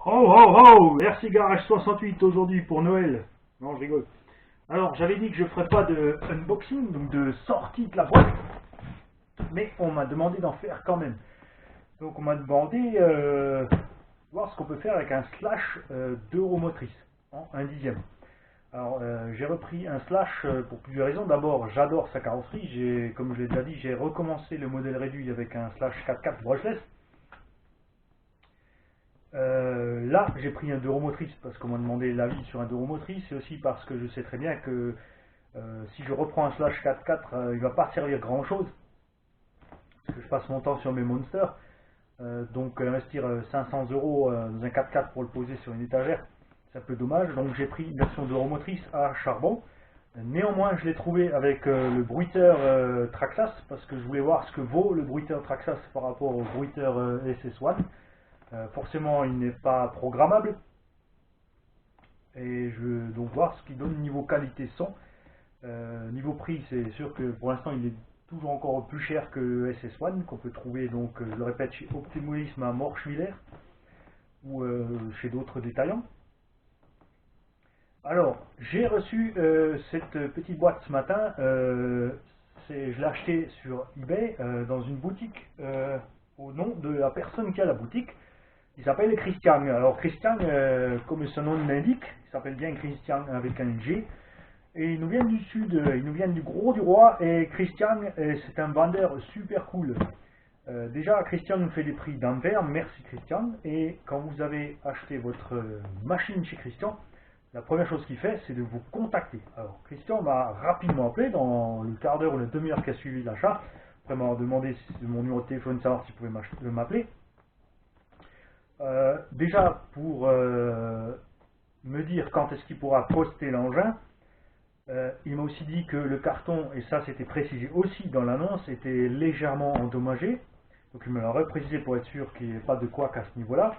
Oh oh oh, RC Garage 68 aujourd'hui pour Noël. Non, je rigole. Alors, j'avais dit que je ferais pas de unboxing, donc de sortie de la boîte, mais on m'a demandé d'en faire quand même. Donc, on m'a demandé voir ce qu'on peut faire avec un slash d'Euro motrice en 1/10. Alors, j'ai repris un slash pour plusieurs raisons. D'abord, j'adore sa carrosserie. Comme je l'ai déjà dit, j'ai recommencé le modèle réduit avec un slash 4x4 brushless. Là, j'ai pris un Euro motrice parce qu'on m'a demandé l'avis sur un Euro motrice, et aussi parce que je sais très bien que si je reprends un slash 4x4, il va pas servir grand chose, parce que je passe mon temps sur mes monsters. Donc investir 500 € dans un 4x4 pour le poser sur une étagère, c'est un peu dommage. Donc j'ai pris une version d'Euro motrice à charbon. Néanmoins, je l'ai trouvé avec le bruiteur Traxxas, parce que je voulais voir ce que vaut le bruiteur Traxxas par rapport au bruiteur SS1. Forcément, il n'est pas programmable, et je veux donc voir ce qu'il donne niveau qualité son. Niveau prix, c'est sûr que pour l'instant il est toujours encore plus cher que le SS1 qu'on peut trouver, donc je le répète, chez Optimulisme à Morschwiller ou chez d'autres détaillants. Alors, j'ai reçu cette petite boîte ce matin. Je l'ai acheté sur eBay dans une boutique au nom de la personne qui a la boutique. Il s'appelle Christian. Alors Christian, comme son nom l'indique, il s'appelle bien Christian avec un G. Et il nous vient du sud, il nous vient du Gros du Roi. Et Christian, c'est un vendeur super cool. Déjà, Christian nous fait des prix d'enfer. Merci Christian. Et quand vous avez acheté votre machine chez Christian, la première chose qu'il fait, c'est de vous contacter. Alors Christian m'a rapidement appelé dans le quart d'heure ou la demi-heure qui a suivi l'achat. Après m'avoir demandé mon numéro de téléphone, savoir s'il pouvait m'appeler. Déjà pour me dire quand est-ce qu'il pourra poster l'engin. Il m'a aussi dit que le carton, et ça c'était précisé aussi dans l'annonce, était légèrement endommagé. Donc il me l'a reprécisé pour être sûr qu'il n'y ait pas de couac à ce niveau-là.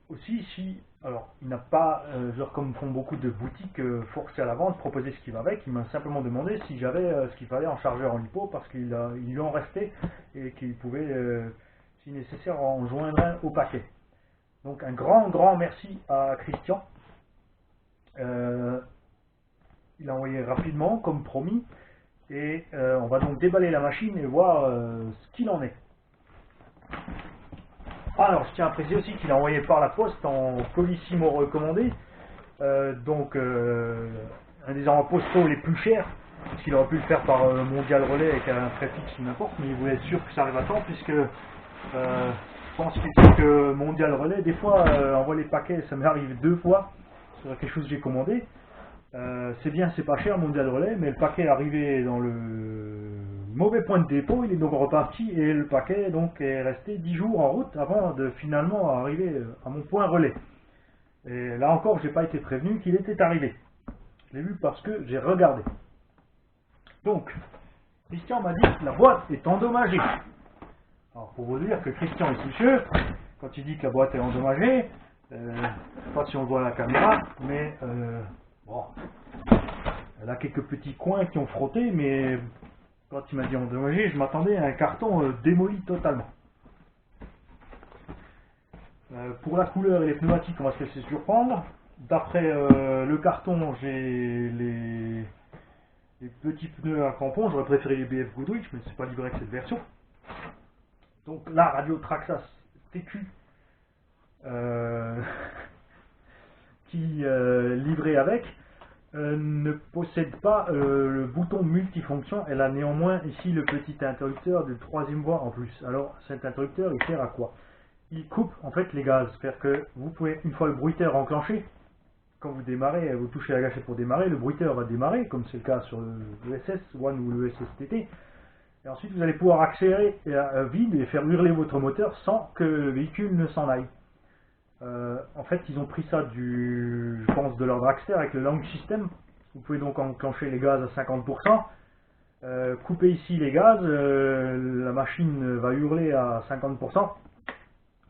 Aussi, si, alors il n'a pas, genre comme font beaucoup de boutiques, forcé à la vente, proposer ce qui va avec. Il m'a simplement demandé si j'avais ce qu'il fallait en chargeur en lipo, parce qu'il lui en restait et qu'il pouvait, si nécessaire, en joindre un au paquet. Donc un grand merci à Christian. Il a envoyé rapidement comme promis, et on va donc déballer la machine et voir ce qu'il en est. Alors je tiens à préciser aussi qu'il a envoyé par la poste en colissimo recommandé, donc un des envois postaux les plus chers, parce qu'il aurait pu le faire par Mondial Relais avec un préfixe ou n'importe, mais il voulait être sûr que ça arrive à temps, puisque je pense que Mondial Relais, des fois, envoie les paquets. Ça m'est arrivé 2 fois sur quelque chose que j'ai commandé. C'est bien, c'est pas cher Mondial Relais, mais le paquet est arrivé dans le mauvais point de dépôt. Il est donc reparti, et le paquet donc est resté 10 jours en route avant de finalement arriver à mon point relais. Et là encore, j'ai pas été prévenu qu'il était arrivé. Je l'ai vu parce que j'ai regardé. Donc, Christian m'a dit que la boîte est endommagée. Alors pour vous dire que Christian est soucieux, quand il dit que la boîte est endommagée, je ne sais pas si on le voit à la caméra, mais bon, elle a quelques petits coins qui ont frotté, mais quand il m'a dit endommagée, je m'attendais à un carton démoli totalement. Pour la couleur et les pneumatiques, on va se laisser surprendre. D'après le carton, j'ai les petits pneus à crampons. J'aurais préféré les BF Goodrich, mais c'est pas livré avec cette version. Donc la radio Traxxas TQ qui livrée avec ne possède pas le bouton multifonction. Elle a néanmoins ici le petit interrupteur de 3e voie en plus. Alors cet interrupteur il sert à quoi? Il coupe en fait les gaz, c'est-à-dire que vous pouvez, une fois le bruiteur enclenché, quand vous démarrez, vous touchez la gâchette pour démarrer, le bruiteur va démarrer, comme c'est le cas sur le SS1 ou le SSTT. Et ensuite, vous allez pouvoir accélérer à vide et faire hurler votre moteur sans que le véhicule ne s'en aille. En fait, ils ont pris ça je pense, de leur dragster avec le Launch System. Vous pouvez donc enclencher les gaz à 50%. Couper ici les gaz, la machine va hurler à 50%.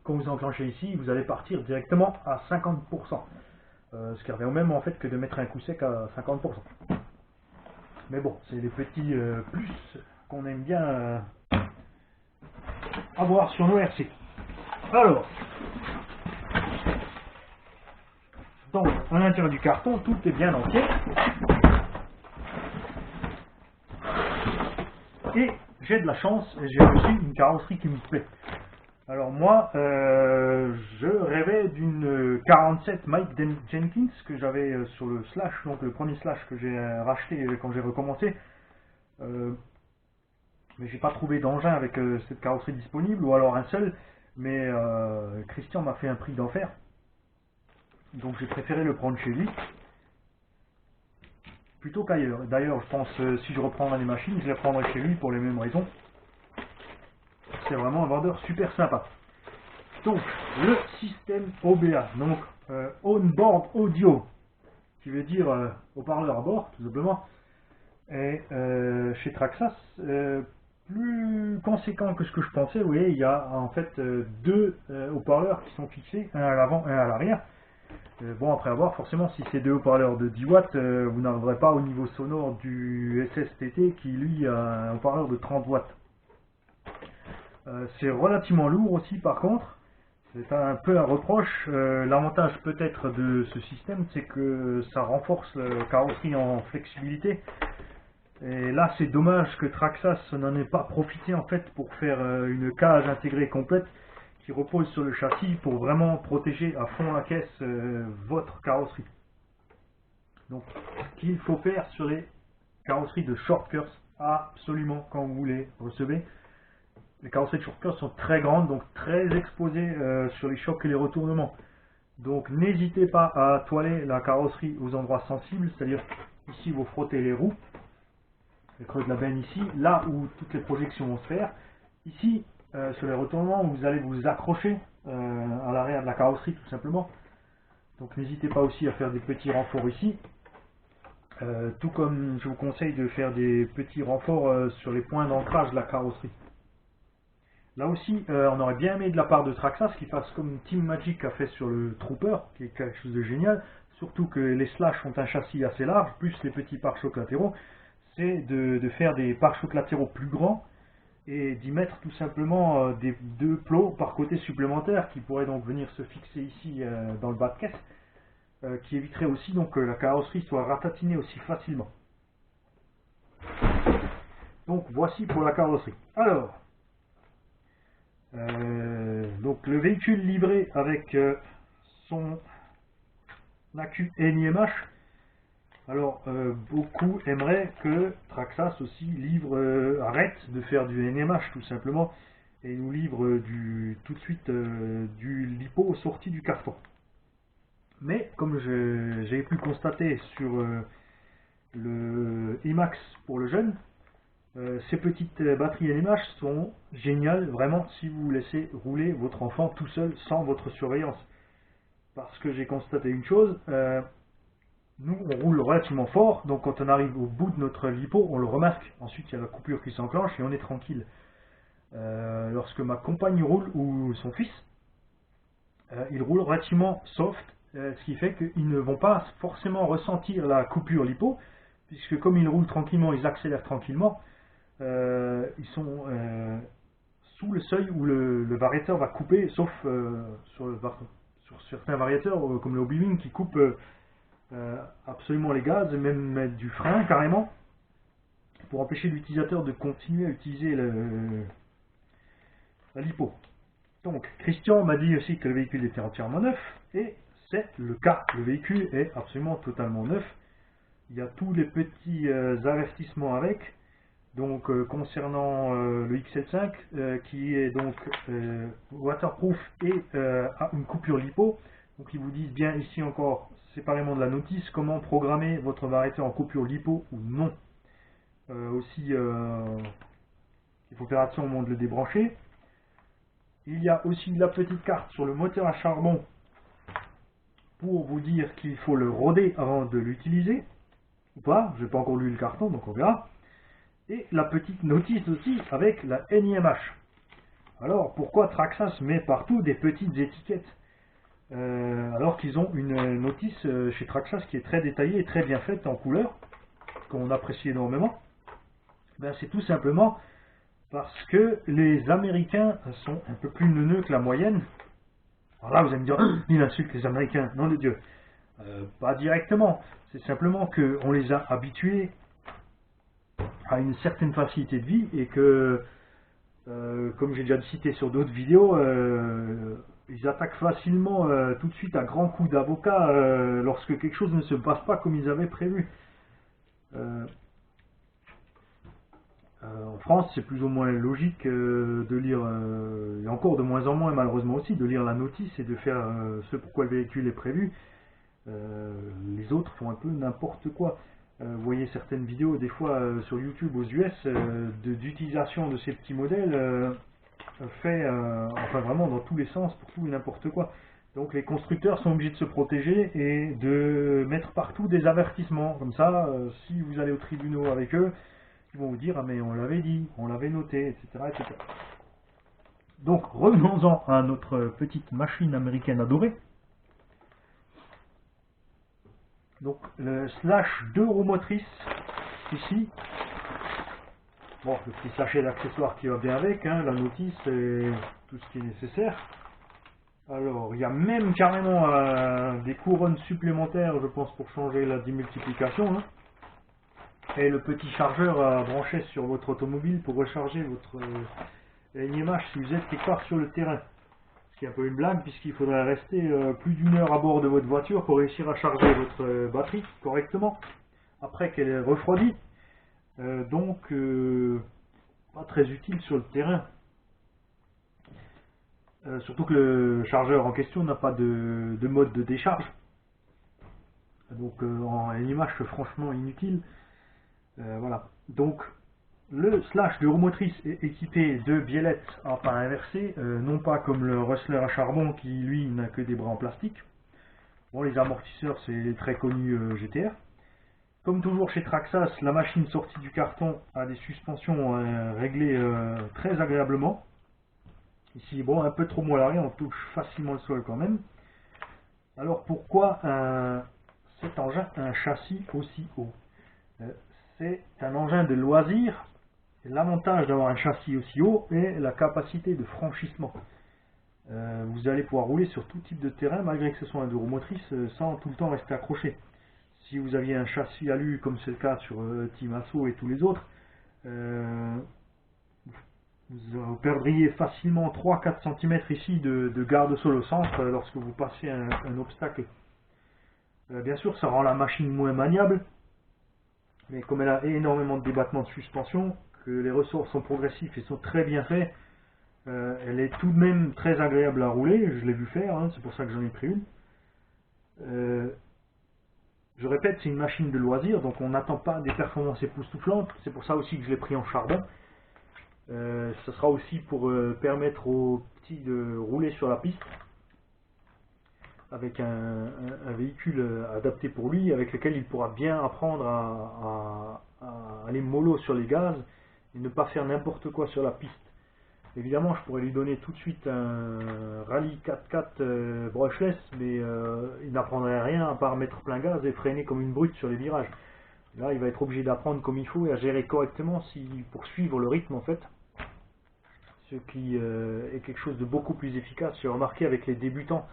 Quand vous enclenchez ici, vous allez partir directement à 50%. Ce qui revient au même en fait que de mettre un coup sec à 50%. Mais bon, c'est des petits plus qu'on aime bien avoir sur nos RC. Alors, donc à l'intérieur du carton, tout est bien entier. Et j'ai de la chance, et j'ai reçu une carrosserie qui me plaît. Alors moi, je rêvais d'une 47 Mike Jenkins que j'avais sur le Slash, donc le premier Slash que j'ai racheté quand j'ai recommencé. Mais j'ai pas trouvé d'engin avec cette carrosserie disponible, ou alors un seul. Mais Christian m'a fait un prix d'enfer, donc j'ai préféré le prendre chez lui plutôt qu'ailleurs. D'ailleurs, je pense si je reprendrai les machines, je les prendrai chez lui pour les mêmes raisons. C'est vraiment un vendeur super sympa. Donc, le système OBA, donc On-Board Audio, qui veut dire haut-parleur à bord, tout simplement, et chez Traxxas, plus conséquent que ce que je pensais. Vous voyez, il y a en fait deux haut-parleurs qui sont fixés, un à l'avant et un à l'arrière. Bon, après avoir, forcément, si c'est deux haut-parleurs de 10 watts, vous n'arriverez pas au niveau sonore du SSTT qui, lui, a un haut-parleur de 30 watts. C'est relativement lourd aussi, par contre. C'est un peu un reproche. L'avantage peut-être de ce système, c'est que ça renforce la carrosserie en flexibilité. Et là, c'est dommage que Traxxas n'en ait pas profité en fait pour faire une cage intégrée complète qui repose sur le châssis pour vraiment protéger à fond la caisse votre carrosserie. Donc, ce qu'il faut faire sur les carrosseries de short course, absolument quand vous les recevez. Les carrosseries de short course sont très grandes, donc très exposées sur les chocs et les retournements. Donc, n'hésitez pas à toiler la carrosserie aux endroits sensibles, c'est-à-dire ici vous frottez les roues, le creux de la benne ici, là où toutes les projections vont se faire. Ici, sur les retournements, vous allez vous accrocher à l'arrière de la carrosserie tout simplement. Donc n'hésitez pas aussi à faire des petits renforts ici. Tout comme je vous conseille de faire des petits renforts sur les points d'ancrage de la carrosserie. Là aussi, on aurait bien aimé de la part de Traxxas qu'il fasse comme Team Magic a fait sur le Trooper, qui est quelque chose de génial. Surtout que les Slash ont un châssis assez large, plus les petits pare-chocs latéraux. C'est de faire des pare-chocs latéraux plus grands et d'y mettre tout simplement des deux plots par côté supplémentaires qui pourraient donc venir se fixer ici dans le bas de caisse, qui éviterait aussi donc que la carrosserie soit ratatinée aussi facilement. Donc voici pour la carrosserie. Alors, donc le véhicule livré avec son accu NIMH. Alors, beaucoup aimeraient que Traxxas aussi arrête de faire du NMH tout simplement et nous livre tout de suite du lipo sorti du carton. Mais comme j'ai pu constater sur le IMAX pour le jeune, ces petites batteries NMH sont géniales vraiment si vous laissez rouler votre enfant tout seul sans votre surveillance. Parce que j'ai constaté une chose. Nous, on roule relativement fort, donc quand on arrive au bout de notre lipo, on le remasque. Ensuite, il y a la coupure qui s'enclenche et on est tranquille. Lorsque ma compagne roule, ou son fils, ils roulent relativement soft, ce qui fait qu'ils ne vont pas forcément ressentir la coupure lipo, puisque comme ils roulent tranquillement, ils accélèrent tranquillement, ils sont sous le seuil où le variateur va couper, sauf sur certains variateurs, comme le Hobby qui coupe absolument les gaz, et même mettre du frein carrément, pour empêcher l'utilisateur de continuer à utiliser la lipo. Donc Christian m'a dit aussi que le véhicule était entièrement neuf, et c'est le cas. Le véhicule est absolument totalement neuf. Il y a tous les petits avertissements avec. Donc concernant le XL5 qui est donc waterproof et a une coupure lipo. Donc ils vous disent bien ici encore séparément de la notice comment programmer votre variateur en coupure lipo ou non. Aussi il faut faire attention au moment de le débrancher. Il y a aussi la petite carte sur le moteur à charbon pour vous dire qu'il faut le roder avant de l'utiliser ou pas. Je n'ai pas encore lu le carton donc on verra. Et la petite notice aussi avec la NIMH. Alors pourquoi Traxxas met partout des petites étiquettes alors qu'ils ont une notice chez Traxxas qui est très détaillée et très bien faite en couleur, qu'on apprécie énormément. Ben, c'est tout simplement Parce que les Américains sont un peu plus neuneux que la moyenne. Alors là, vous allez me dire, il insulte les Américains. Non de Dieu. Pas directement. C'est simplement qu'on les a habitués à une certaine facilité de vie et que, comme j'ai déjà cité sur d'autres vidéos, ils attaquent facilement tout de suite à grands coups d'avocat lorsque quelque chose ne se passe pas comme ils avaient prévu. En France, c'est plus ou moins logique de lire, et encore de moins en moins malheureusement aussi, de lire la notice et de faire ce pourquoi le véhicule est prévu. Les autres font un peu n'importe quoi. Vous voyez certaines vidéos des fois sur YouTube aux US d'utilisation de ces petits modèles fait enfin vraiment dans tous les sens pour tout et n'importe quoi. Donc les constructeurs sont obligés de se protéger et de mettre partout des avertissements. Comme ça, si vous allez aux tribunaux avec eux, ils vont vous dire ah mais on l'avait dit, on l'avait noté, etc., etc. Donc revenons-en à notre petite machine américaine adorée. Donc le slash 2 roues motrices ici. Bon, le petit sachet d'accessoires qui va bien avec, hein, la notice et tout ce qui est nécessaire. Alors, il y a même carrément des couronnes supplémentaires, je pense, pour changer la démultiplication. Hein. Et le petit chargeur à brancher sur votre automobile pour recharger votre NIMH si vous êtes quelque part sur le terrain. Ce qui est un peu une blague, puisqu'il faudrait rester plus d'1 heure à bord de votre voiture pour réussir à charger votre batterie correctement, après qu'elle ait refroidi. Donc, pas très utile sur le terrain. Surtout que le chargeur en question n'a pas de mode de décharge. Donc, en NIMH, franchement inutile. Voilà. Donc, le slash de roue motrice est équipé de biellettes à pas inversées, non pas comme le Rustler à charbon qui, lui, n'a que des bras en plastique. Bon, les amortisseurs, c'est les très connus GTR. Comme toujours chez Traxxas, la machine sortie du carton a des suspensions réglées très agréablement. Ici, bon, un peu trop molle à l'arrière, on touche facilement le sol quand même. Alors pourquoi cet engin a un châssis aussi haut? C'est un engin de loisir. L'avantage d'avoir un châssis aussi haut est la capacité de franchissement. Vous allez pouvoir rouler sur tout type de terrain, malgré que ce soit un 2 roues motrices, sans tout le temps rester accroché. Si vous aviez un châssis alu, comme c'est le cas sur Team Asso et tous les autres, vous perdriez facilement 3-4 cm ici de garde-sol au centre lorsque vous passez un obstacle. Bien sûr, ça rend la machine moins maniable, mais comme elle a énormément de débattements de suspension, que les ressorts sont progressifs et sont très bien faits, elle est tout de même très agréable à rouler. Je l'ai vu faire, hein, c'est pour ça que j'en ai pris une. Je répète, c'est une machine de loisir, donc on n'attend pas des performances époustouflantes. C'est pour ça aussi que je l'ai pris en charbon. Ce sera aussi pour permettre aux petits de rouler sur la piste avec un véhicule adapté pour lui, avec lequel il pourra bien apprendre à aller mollo sur les gaz et ne pas faire n'importe quoi sur la piste. Évidemment, je pourrais lui donner tout de suite un rallye 4x4 brushless, mais il n'apprendrait rien à part mettre plein gaz et freiner comme une brute sur les virages. Là, il va être obligé d'apprendre comme il faut et à gérer correctement pour suivre le rythme en fait. Ce qui est quelque chose de beaucoup plus efficace. J'ai remarqué avec les débutants,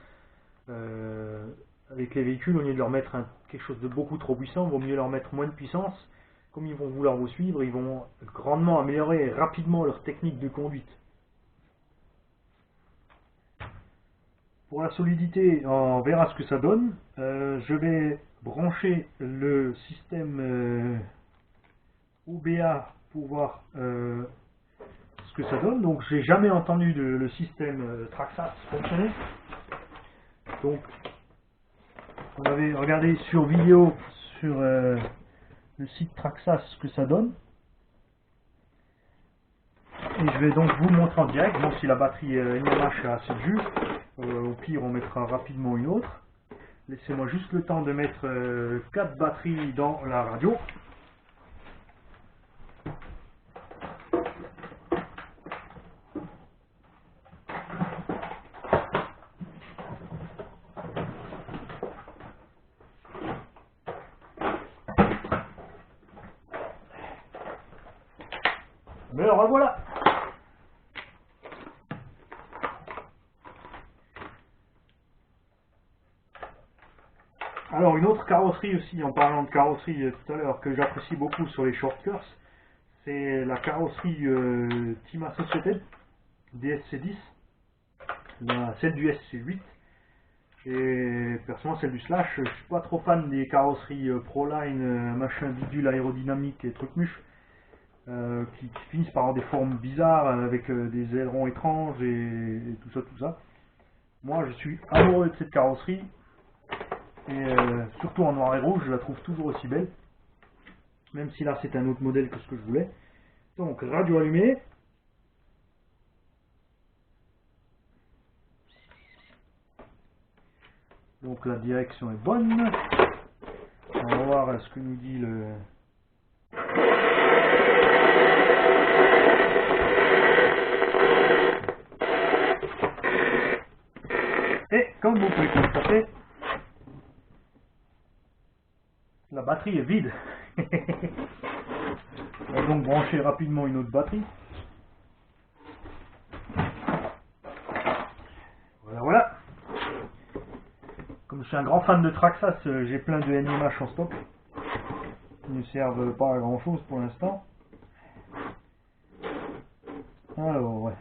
avec les véhicules, au lieu de leur mettre quelque chose de beaucoup trop puissant, il vaut mieux leur mettre moins de puissance. Comme ils vont vouloir vous suivre, ils vont grandement améliorer rapidement leur technique de conduite. Pour la solidité, on verra ce que ça donne. Je vais brancher le système OBA pour voir ce que ça donne. Donc j'ai jamais entendu le système Traxxas fonctionner. Donc on avait regardé sur vidéo sur le site Traxxas ce que ça donne. Et je vais donc vous montrer en direct, même si la batterie NIMH a assez de jus. Au pire, on mettra rapidement une autre. Laissez-moi juste le temps de mettre 4 batteries dans la radio. Me revoilà. Alors une autre carrosserie aussi, en parlant de carrosserie tout à l'heure, que j'apprécie beaucoup sur les short course, c'est la carrosserie Team Associated DSC10, celle du SC8, et personnellement celle du Slash. Je suis pas trop fan des carrosseries Proline, machin bidule aérodynamique et trucs mûches, qui finissent par avoir des formes bizarres avec des ailerons étranges et tout ça. Moi je suis amoureux de cette carrosserie, et surtout en noir et rouge, je la trouve toujours aussi belle, même si là c'est un autre modèle que ce que je voulais. Donc radio allumée. Donc la direction est bonne. On va voir ce que nous dit le... Et comme vous pouvez constater, la batterie est vide. On va donc brancher rapidement une autre batterie. Voilà. Comme je suis un grand fan de Traxxas, j'ai plein de NMH en stock qui ne servent pas à grand chose pour l'instant. Alors, ouais.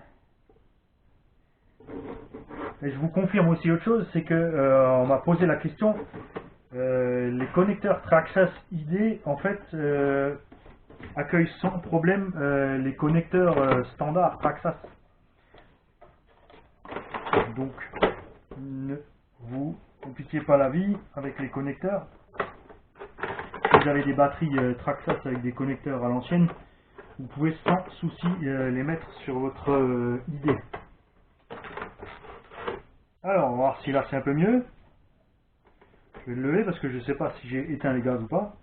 Et je vous confirme aussi autre chose, c'est que on m'a posé la question, les connecteurs Traxxas ID en fait accueillent sans problème les connecteurs standards Traxxas. Donc ne vous compliquez pas la vie avec les connecteurs. Si vous avez des batteries Traxxas avec des connecteurs à l'ancienne, vous pouvez sans souci les mettre sur votre ID. Alors, on va voir si là c'est un peu mieux. Je vais le lever parce que je ne sais pas si j'ai éteint les gaz ou pas.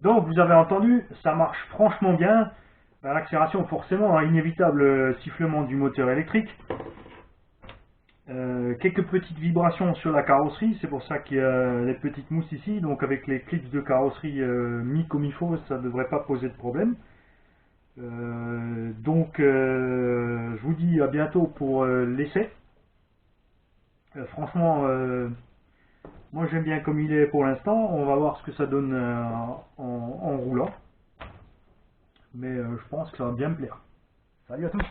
Donc vous avez entendu, ça marche franchement bien. L'accélération, forcément, un inévitable sifflement du moteur électrique. Quelques petites vibrations sur la carrosserie, c'est pour ça qu'il y a les petites mousses ici. Donc avec les clips de carrosserie mis comme il faut, ça ne devrait pas poser de problème. Je vous dis à bientôt pour l'essai. Franchement, moi j'aime bien comme il est pour l'instant. On va voir ce que ça donne en roulant. Mais je pense que ça va bien me plaire. Salut à tous!